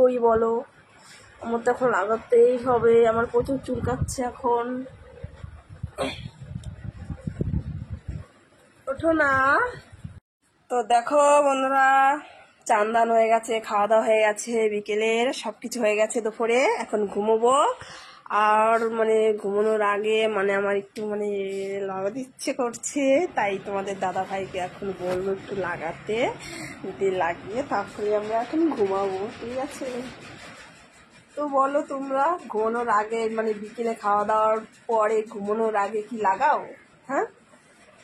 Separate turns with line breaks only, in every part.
ওই বলো, আমার তো এখন লাগাতেই হবে। আমার প্রচুর চুলকাচ্ছে এখন। ওঠো না। তো দেখো বন্ধুরা, চান দান হয়ে গেছে, খাওয়া দাওয়া হয়ে গেছে, বিকেলের সবকিছু হয়ে গেছে, দুপুরে এখন ঘুমোবো। আর ঘুমানোর আগে আমার একটু লাগাতে ইচ্ছে করছে, তাই তোমাদের দাদা ভাইকে এখন বলবো একটু লাগাতে, দিয়ে লাগিয়ে তারপরে আমরা এখন ঘুমাবো, ঠিক আছে? তো বলো তোমরা, ঘুমানোর আগে বিকেলে খাওয়া দাওয়ার পরে ঘুমানোর আগে কি লাগাও? হ্যাঁ,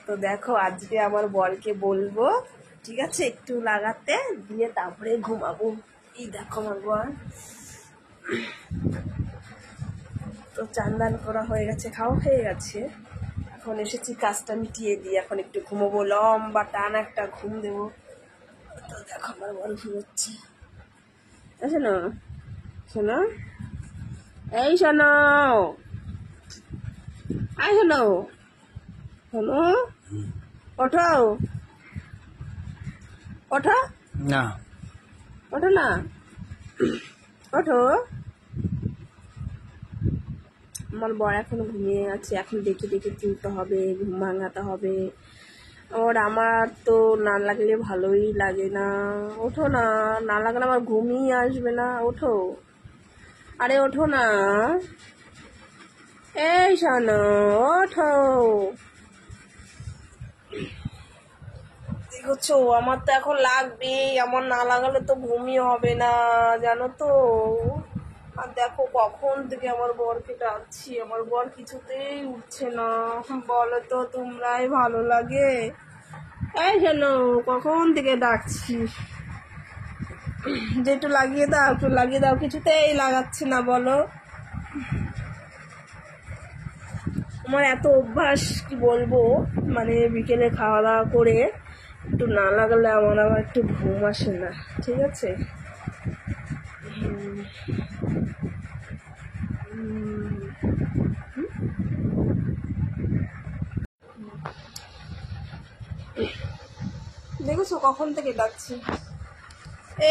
তো দেখো আজকে আমার বরকে বলবো, ঠিক আছে, একটু লাগাতে, দিয়ে তারপরে ঘুমাবো। এই দেখো আমার বর তো চান দান করা হয়ে গেছে, খাওয়া হয়ে গেছে, এখন এসেছি কাজটা মিটিয়ে দিয়ে এখন একটু ঘুমাবো, লম্বা টান একটা ঘুম দেবো। তো দেখো আমার বর ঘুমোচ্ছে। শোনো শোনো, এই শোনো, আই শোনো, শোনো, ওঠো ওঠো
না,
ওঠো না, ওঠো। আমার বর এখন ঘুমিয়ে আছে, এখন দেখে দেখে তুলতে হবে, ঘুম ভাঙাতে হবে। আমার তো না লাগলে ভালোই লাগে না। ওঠো না, না লাগলে আমার ঘুমই আসবে না। ওঠো, আরে ওঠো না, এই শোনো, ওঠো। দেখছো, আমার তো এখন লাগবেই, আমার না লাগালে তো ঘুমই হবে না, জানো তো। আর দেখো কখন থেকে আমার বরকে ডাকছি, আমার বর কিছুতেই উঠছে না। বলো তো তোমরাই, ভালো লাগে? এই শোনো, কখন থেকে ডাকছি যে একটু লাগিয়ে দাও, একটু লাগিয়ে দাও, কিছুতেই লাগাচ্ছে না। বলো, আমার এত অভ্যাস, কি বলবো, বিকেলে খাওয়া দাওয়া করে একটু না লাগালে আমার আবার একটু ঘুম আসে না, ঠিক আছে? দেখেছো কখন থেকে ডাকছি।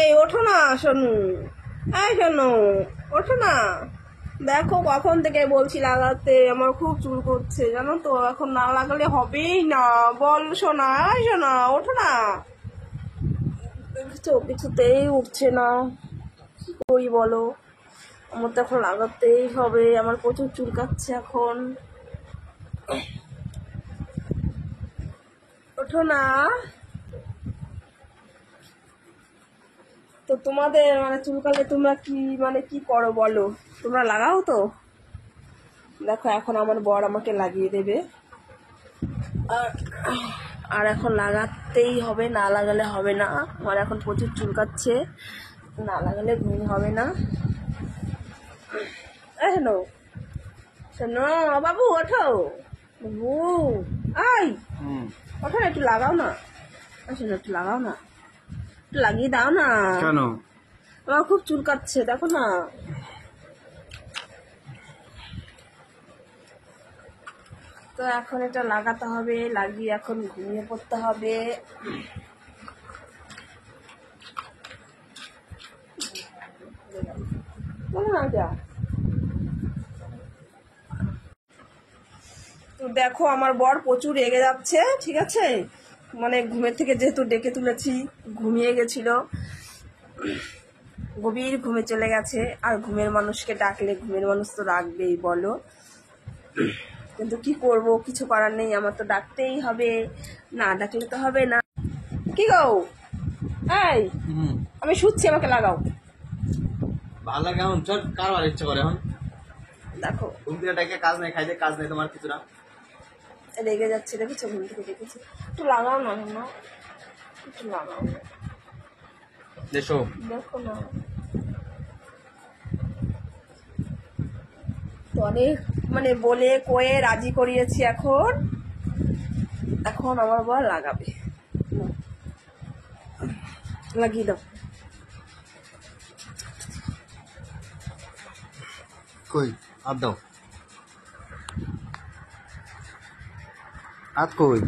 এই ওঠো না শোনো, এই শোনো, ওঠো না। দেখো কখন থেকে বলছি লাগাতে, আমার খুব চুল করছে, জানো তো, এখন না লাগালে হবেই না। বল শোনা, এই শোনা, ওঠো না। দেখছো কিছুতেই উঠছে না, কি করি বলো? আমার তো এখন লাগাতেই হবে, আমার প্রচুর চুলকাচ্ছে এখন। ওঠো না। তো তোমাদের চুলকালে তোমরা কি কি করো বলো? তোমরা লাগাও তো? দেখো এখন আমার বর আমাকে লাগিয়ে দেবে, আর আর এখন লাগাতেই হবে, না লাগালে হবে না। আমার এখন প্রচুর চুলকাচ্ছে, না লাগালে ঘুম হবে না। শোনো শোনো, বাবু ওঠো, বাবু, আই ওঠো না, একটু লাগাও না। শোনো, একটু লাগাও না, একটু লাগিয়ে দাও না।
কেন?
আমার খুব চুলকাচ্ছে, দেখো না। তো এখন এটা লাগাতে হবে, লাগিয়ে এখন ঘুমিয়ে পড়তে হবে। তো দেখো আমার বর প্রচুর রেগে যাচ্ছে, ঠিক আছে? ঘুমের থেকে যেহেতু ডেকে তুলেছি, ঘুমিয়ে গেছিল, গভীর ঘুমে চলে গেছে। আর ঘুমের মানুষকে ডাকলে ঘুমের মানুষ তো রাখবেই, বলো। কিন্তু কি করব, কিছু করার নেই, আমার তো ডাকতেই হবে, না ডাকলে তো হবে না। কি গো, এই আমি শুচ্ছি, আমাকে লাগাও।
ভালো লাগে এমন চল, কার আর ইচ্ছে করে এখন?
দেখো
ঘুম থেকে ডেকে কাজ নেই, খাইতে কাজ নেই তোমার কিছু না।
রেগে যাচ্ছে, দেখেছো, ঘুম থেকে ডেকেছি, একটু লাগাও না, না একটু লাগাও না।
দেখো
দেখো না, তো অনেক বলে কয়ে রাজি করিয়েছি, এখন এখন আমার বর লাগাবে, লাগিয়ে দাও।
কই হাত দাও, হাত কই?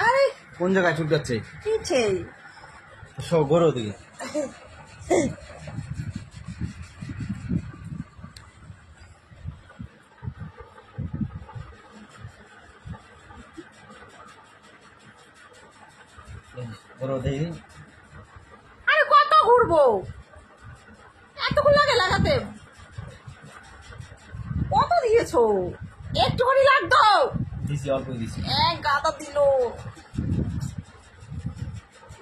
আরে
কোন জায়গায় ছুট যাচ্ছে?
পিছে।
সব গরো দিকে। করো দেখি।
আরে কত ঘুরবো, এতক্ষণ লাগে লাগাতে? কত দিয়েছো? একটুখানি লাগতো।
দিছি, অল্প দিছি।
এক গাদা দিল।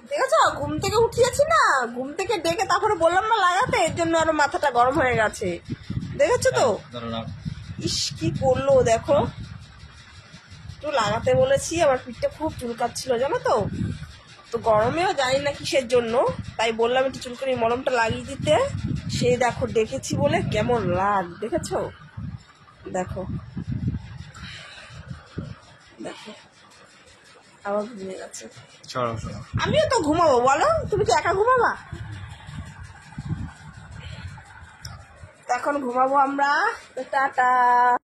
দেখেছো, ঘুম থেকে উঠিয়েছি না, ঘুম থেকে ডেকে তারপরে বললাম না লাগাতে, এর জন্য আরো মাথাটা গরম হয়ে গেছে। দেখেছো তো?
ধরো না।
ইস কি করলো দেখো, একটু লাগাতে বলেছি, আমার পিঠটা খুব চুলকাচ্ছিল জানো তো। তো গরমেও জানি না কিসের জন্য, তাই বললাম একটু চুলকানি মলমটা লাগিয়ে দিতে। সে দেখো ডেকেছি বলে কেমন লাগ, দেখেছো? দেখো দেখো আবার ঘুমিয়ে গেছে।
সরো সরো।
আমিও তো ঘুমাবো, বলো তুমি কি একা ঘুমাবা? এখন ঘুমাবো আমরা, তো টাটা।